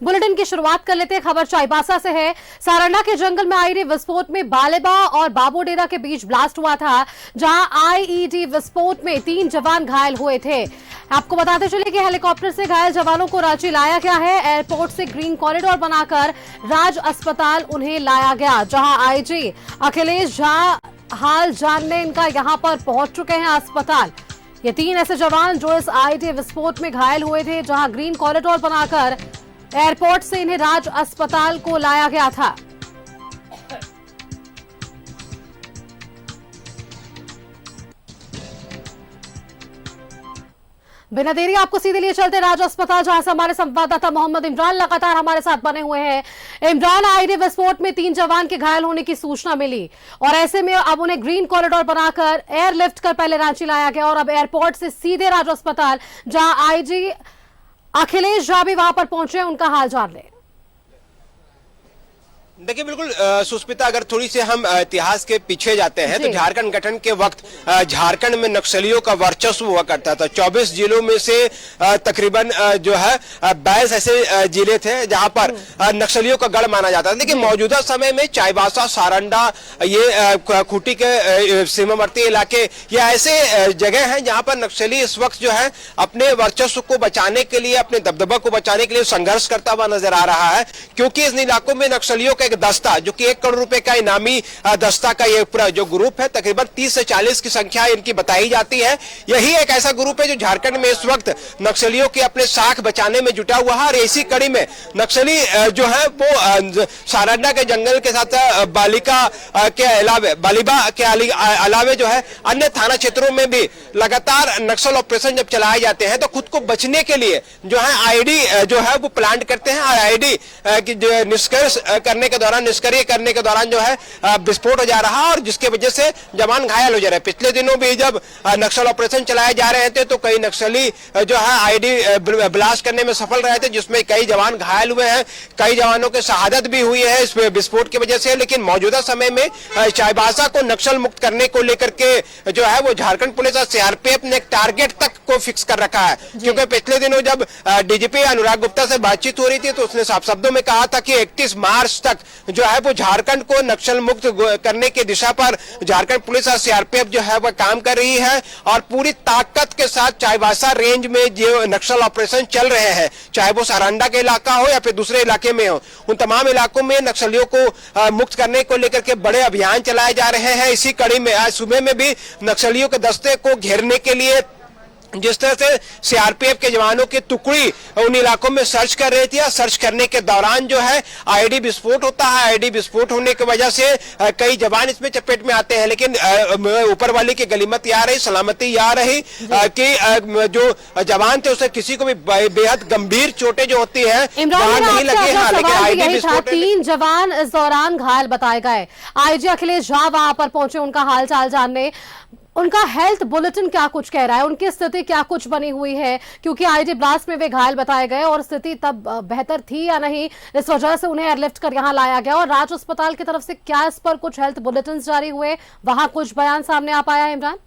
Bulletin की शुरुआत कर लेते हैं। खबर चाईबासा से है। सारंडा के जंगल में आईईडी विस्फोट में बालेबा और बाबूडेरा के बीच ब्लास्ट हुआ था, जहां आईईडी विस्फोट में 3 जवान घायल हुए थे। आपको बताते चले कि हेलीकॉप्टर से घायल जवानों को रांची लाया गया है। एयरपोर्ट से ग्रीन कॉरिडोर बनाकर राज अस्पताल उन्हें लाया गया, जहां आईजी अखिलेश झा हाल जानने इनका यहां पर पहुंच चुके हैं अस्पताल। ये 3 ऐसे जवान जो इस आईईडी विस्फोट में घायल हुए थे, जहां ग्रीन कॉरिडोर बनाकर एयरपोर्ट से इन्हें राज अस्पताल को लाया गया था। बिना देरी आपको सीधे लिए चलते राज अस्पताल, जहां से हमारे संवाददाता मोहम्मद इमरान लगातार हमारे साथ बने हुए हैं। इमरान, आईईडी विस्फोट में 3 जवान के घायल होने की सूचना मिली और ऐसे में अब उन्हें ग्रीन कॉरिडोर बनाकर एयरलिफ्ट कर पहले रांची लाया गया और अब एयरपोर्ट से सीधे राज अस्पताल, जहां आईजी अखिलेश झा भी वहां पर पहुंचे, उनका हाल जान ले। देखिए बिल्कुल सुस्मिता, अगर थोड़ी से हम इतिहास के पीछे जाते हैं तो झारखंड गठन के वक्त झारखंड में नक्सलियों का वर्चस्व हुआ करता था। 24 जिलों में से तकरीबन जो है 22 ऐसे जिले थे जहां पर नक्सलियों का गढ़ माना जाता था। लेकिन मौजूदा समय में चाईबासा, सारंडा, ये खूंटी के सीमावर्ती इलाके, ये ऐसे जगह हैं जहां पर नक्सली इस वक्त जो है अपने वर्चस्व को बचाने के लिए, अपने दबदबा को बचाने के लिए संघर्ष करता हुआ नजर आ रहा है। क्योंकि इन इलाकों में नक्सलियों का दस्ता, जो कि 1 करोड़ रुपए का इनामी दस्ता का ये पूरा जो ग्रुप है, तकरीबन 30 से 40 की संख्या इनकी बताई जाती है। यही एक ऐसा ग्रुप है जो झारखंड में इस वक्त नक्सलियों के अपने साख बचाने में जुटा हुआ है। और इसी कड़ी में नक्सली जो है वो सारंडा के जंगल के साथ बालिबा के अलावे जो है अन्य थाना क्षेत्रों में भी लगातार नक्सल ऑपरेशन जब चलाए जाते हैं तो खुद को बचने के लिए जो है आईडी जो है वो प्लांट करते हैं। और आईडी की निष्क्रिय करने के दौरान जो है विस्फोट हो जा रहा है और जिसके वजह से जवान घायल हो जा रहे हैं। पिछले दिनों भी जब नक्सल ऑपरेशन चलाए जा रहे थे तो कई नक्सली जो है आईडी ब्लास्ट करने में सफल रहे थे, जिसमें कई जवान घायल हुए हैं, कई जवानों की शहादत भी हुई है इस विस्फोट की वजह से। लेकिन मौजूदा समय में चाईबासा को नक्सल मुक्त करने को लेकर के जो है वो झारखंड पुलिस और सीआरपीएफ ने एक टारगेट तक को फिक्स कर रखा है। क्योंकि पिछले दिनों जब डीजीपी अनुराग गुप्ता से बातचीत हो रही थी तो उसने साफ शब्दों में कहा था कि 31 मार्च तक जो है वो झारखंड को नक्सल मुक्त करने की दिशा पर झारखंड पुलिस और सीआरपीएफ जो है वह काम कर रही है। और पूरी ताकत के साथ चाईबासा रेंज में जो नक्सल ऑपरेशन चल रहे हैं, चाहे वो सारंडा के इलाका हो या फिर दूसरे इलाके में हो, उन तमाम इलाकों में नक्सलियों को मुक्त करने को लेकर के बड़े अभियान चलाए जा रहे हैं। इसी कड़ी में आज सुबह में भी नक्सलियों के दस्ते को घेरने के लिए जिस तरह से सीआरपीएफ के जवानों की टुकड़ी उन इलाकों में सर्च कर रही थी, और सर्च करने के दौरान जो है आईडी विस्फोट होता है। आईडी विस्फोट होने की वजह से कई जवान इसमें चपेट में आते हैं। लेकिन ऊपर वाली की गनीमत आ रही, सलामती आ रही कि जो जवान थे उसे किसी को भी बेहद गंभीर चोटें जो होती है वहां नहीं लगी। लेकिन आईडी विस्फोट 3 जवान इस दौरान घायल बताए गए। आईजी अखिलेश झा वहां पर पहुंचे उनका हाल चाल जानने। उनका हेल्थ बुलेटिन क्या कुछ कह रहा है, उनकी स्थिति क्या कुछ बनी हुई है, क्योंकि आईडी ब्लास्ट में वे घायल बताए गए और स्थिति तब बेहतर थी या नहीं, इस वजह से उन्हें एयरलिफ्ट कर यहां लाया गया। और राज अस्पताल की तरफ से क्या इस पर कुछ हेल्थ बुलेटिन जारी हुए, वहां कुछ बयान सामने आ पाया है इमरान?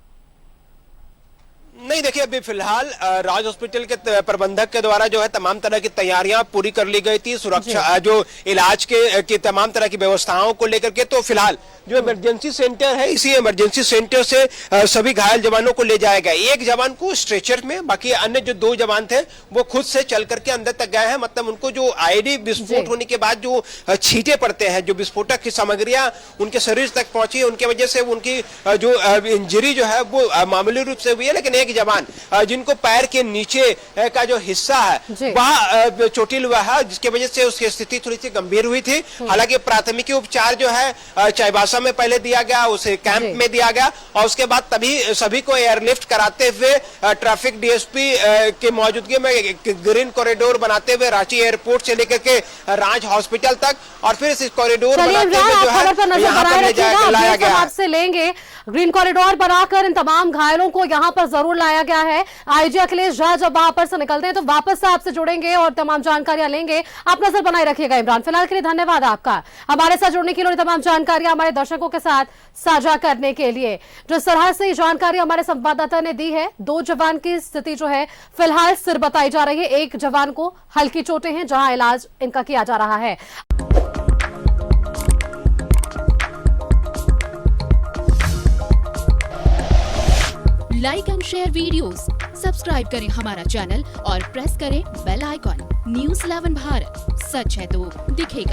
नहीं, देखिए अभी फिलहाल राज हॉस्पिटल के प्रबंधक के द्वारा जो है तमाम तरह की तैयारियां पूरी कर ली गई थी, सुरक्षा जो इलाज की तमाम तरह की व्यवस्थाओं को लेकर के। तो फिलहाल जो इमरजेंसी सेंटर है, इसी इमरजेंसी सेंटर से सभी घायल जवानों को ले जाया गया। एक जवान को स्ट्रेचर में, बाकी अन्य जो 2 जवान थे वो खुद से चल करके अंदर तक गए हैं। मतलब उनको जो आईडी विस्फोट होने के बाद जो छींटे पड़ते हैं, जो विस्फोटक की सामग्रियां उनके शरीर तक पहुंची, उनकी वजह से उनकी जो इंजरी जो है वो मामूली रूप से हुई है। लेकिन एक जवान जिनको पैर के नीचे का जो हिस्सा है वह चोटिल हुआ है, जिसकी वजह से उसकी स्थिति थोड़ी सी गंभीर हुई थी। हालांकि प्राथमिकी उपचार जो है चाईबासा में पहले दिया गया, उसे कैंप में दिया गया और उसके बाद तभी सभी को एयरलिफ्ट कराते हुए ट्रैफिक डीएसपी के मौजूदगी में ग्रीन कॉरिडोर बनाते हुए रांची एयरपोर्ट से लेकर के राज हॉस्पिटल तक और फिर इस कॉरिडोर बनाते हुए जो है यहाँ पर ले जाया गया। आपसे लेंगे ग्रीन कॉरिडोर बनाकर इन तमाम घायलों को यहां पर जरूर लाया गया है। आईजी अखिलेश झा जब वहां पर से निकलते हैं तो वापस से आपसे जुड़ेंगे और तमाम जानकारियां लेंगे। आप नजर बनाए रखिएगा। इमरान, फिलहाल के लिए धन्यवाद आपका हमारे साथ जुड़ने के लिए, तमाम जानकारियां हमारे दर्शकों के साथ साझा करने के लिए। जिस तरह से ये जानकारी हमारे संवाददाता ने दी है, 2 जवान की स्थिति जो है फिलहाल स्थिर बताई जा रही है। एक जवान को हल्की चोटें हैं, जहां इलाज इनका किया जा रहा है। Like and share videos, subscribe करें हमारा चैनल और प्रेस करें बेल आइकॉन। न्यूज़ 11 भारत, सच है तो दिखेगा।